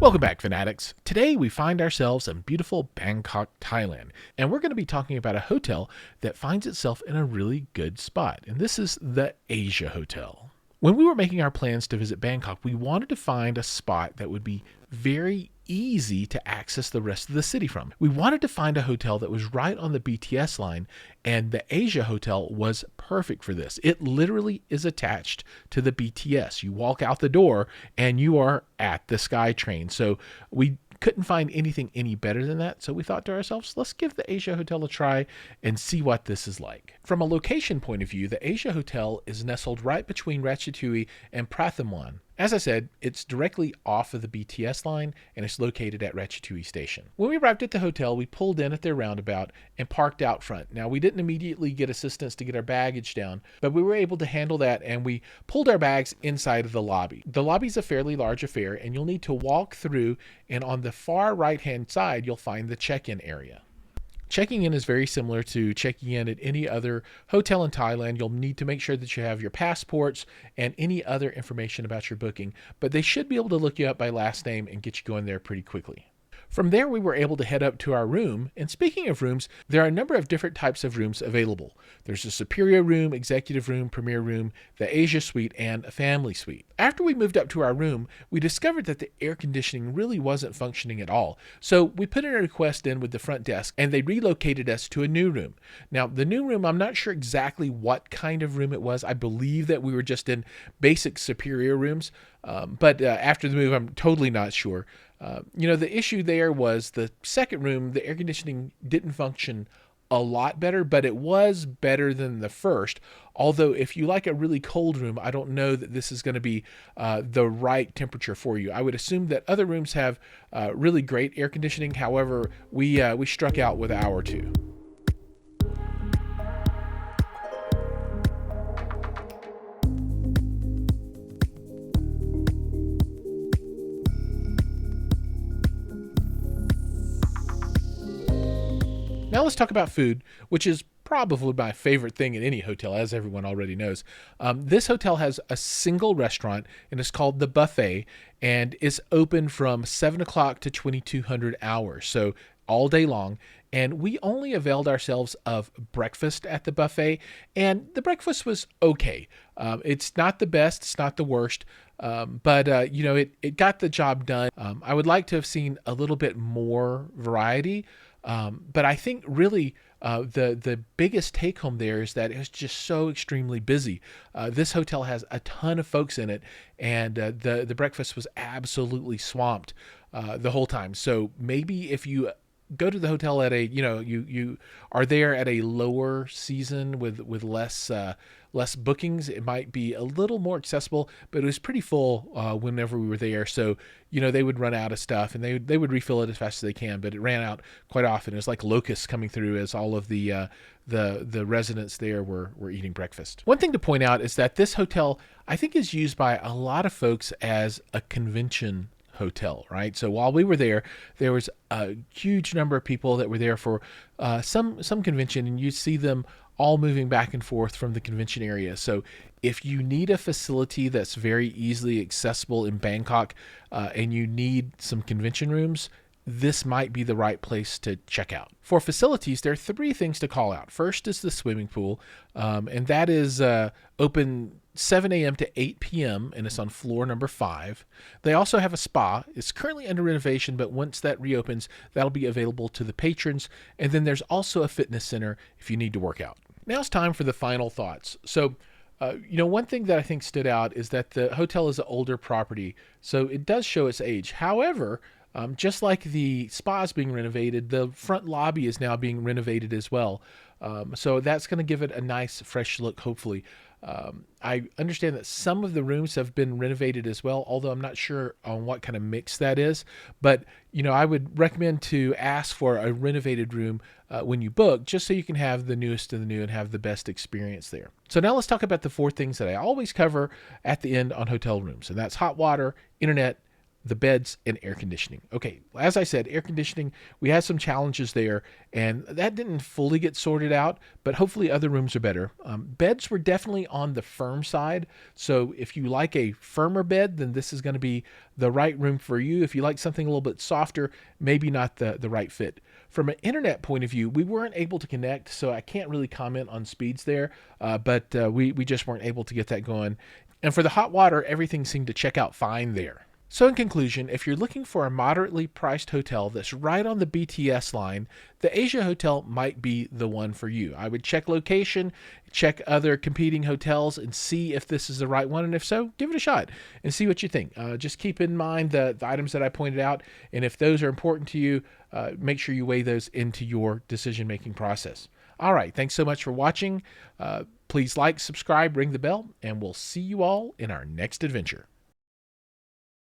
Welcome back, Fanatics. Today we find ourselves in beautiful Bangkok, Thailand, and we're going to be talking about a hotel that finds itself in a really good spot, and this is the Asia Hotel. When we were making our plans to visit Bangkok, we wanted to find a spot that would be very easy to access the rest of the city from. We wanted to find a hotel that was right on the BTS line, and the Asia Hotel was perfect for this. It literally is attached to the BTS. You walk out the door and you are at the SkyTrain. So we couldn't find anything any better than that. So we thought to ourselves, let's give the Asia Hotel a try and see what this is like. From a location point of view, the Asia Hotel is nestled right between Ratchathuri and Prathamwan. As I said, it's directly off of the BTS line and it's located at Ratchathuri Station. When we arrived at the hotel, we pulled in at their roundabout and parked out front. Now, we didn't immediately get assistance to get our baggage down, but we were able to handle that and we pulled our bags inside of the lobby. The lobby is a fairly large affair and you'll need to walk through, and on the far right-hand side, you'll find the check-in area. Checking in is very similar to checking in at any other hotel in Thailand. You'll need to make sure that you have your passports and any other information about your booking, but they should be able to look you up by last name and get you going there pretty quickly. From there, we were able to head up to our room. And speaking of rooms, there are a number of different types of rooms available. There's a superior room, executive room, premier room, the Asia suite, and a family suite. After we moved up to our room, we discovered that the air conditioning really wasn't functioning at all. So we put in a request in with the front desk and they relocated us to a new room. Now, the new room, I'm not sure exactly what kind of room it was. I believe that we were just in basic superior rooms. But after the move, I'm totally not sure. The issue there was the second room, the air conditioning didn't function a lot better, but it was better than the first. Although if you like a really cold room, I don't know that this is going to be the right temperature for you. I would assume that other rooms have really great air conditioning. However, we struck out with an hour or two. Now let's talk about food, which is probably my favorite thing in any hotel, as everyone already knows. This hotel has a single restaurant, and it's called The Buffet, and it's open from 7 o'clock to 2200 hours, so all day long. And we only availed ourselves of breakfast at the buffet, and the breakfast was okay. It's not the best, it's not the worst, but it got the job done. I would like to have seen a little bit more variety. But I think really the biggest take home there is that it's just so extremely busy. This hotel has a ton of folks in it, and the breakfast was absolutely swamped the whole time. So maybe if you go to the hotel at you are there at a lower season with less bookings, it might be a little more accessible, but it was pretty full whenever we were there. So, they would run out of stuff and they would refill it as fast as they can, but it ran out quite often. It was like locusts coming through as all of the residents there were eating breakfast. One thing to point out is that this hotel, I think, is used by a lot of folks as a convention hotel, right? So while we were there was a huge number of people that were there for some convention, and you see them all moving back and forth from the convention area. So if you need a facility that's very easily accessible in Bangkok, and you need some convention rooms, this might be the right place to check out. For facilities, there are 3 things to call out. First is the swimming pool, and that is open 7 a.m. to 8 p.m., and it's on floor number 5. They also have a spa. It's currently under renovation, but once that reopens, that'll be available to the patrons. And then there's also a fitness center if you need to work out. Now it's time for the final thoughts. So, one thing that I think stood out is that the hotel is an older property, so it does show its age. However, just like the spa is being renovated, the front lobby is now being renovated as well. So that's going to give it a nice, fresh look, hopefully. I understand that some of the rooms have been renovated as well, although I'm not sure on what kind of mix that is. But, I would recommend to ask for a renovated room when you book, just so you can have the newest of the new and have the best experience there. So now let's talk about the 4 things that I always cover at the end on hotel rooms. And that's hot water, internet, the beds, and air conditioning. Okay, as I said, air conditioning, we had some challenges there, and that didn't fully get sorted out, but hopefully other rooms are better. Beds were definitely on the firm side, so if you like a firmer bed, then this is going to be the right room for you. If you like something a little bit softer, maybe not the right fit. From an internet point of view, we weren't able to connect, so I can't really comment on speeds there, but we just weren't able to get that going. And for the hot water, everything seemed to check out fine there. So in conclusion, if you're looking for a moderately priced hotel that's right on the BTS line, the Asia Hotel might be the one for you. I would check location, check other competing hotels, and see if this is the right one. And if so, give it a shot and see what you think. Just keep in mind the items that I pointed out, and if those are important to you, make sure you weigh those into your decision-making process. All right, thanks so much for watching. Please like, subscribe, ring the bell, and we'll see you all in our next adventure.